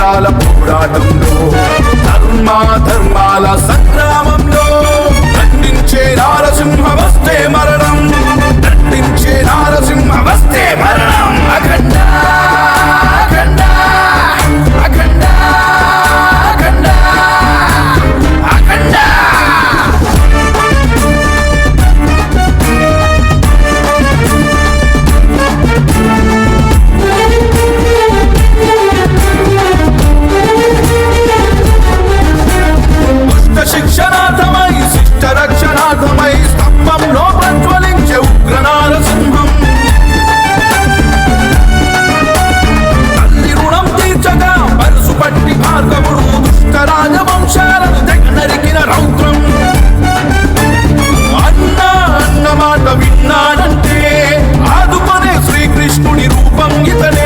యుగాల పోరాటంలో ధర్మాల సంగ్రామంలో ఖండించే నారసింహ వస్తే మరణం, ఖండించే నారసింహ వస్తే మరణం. అఖండ అఖండ అఖండ అఖండ అఖండ. శిక్షణార్థమై శిష్ట రక్షణార్థమై స్తంభంలో ప్రజ్వలించే ఉగ్ర నారసింహం. తల్లి రుణం తీర్చగా పరుసు పట్టి భార్గవుడు దుష్ట రాజవంశాలను నరికిన రౌద్రం. అన్న మాట విన్నానంటే ఆదుకునే శ్రీకృష్ణుడి రూపం ఇతని.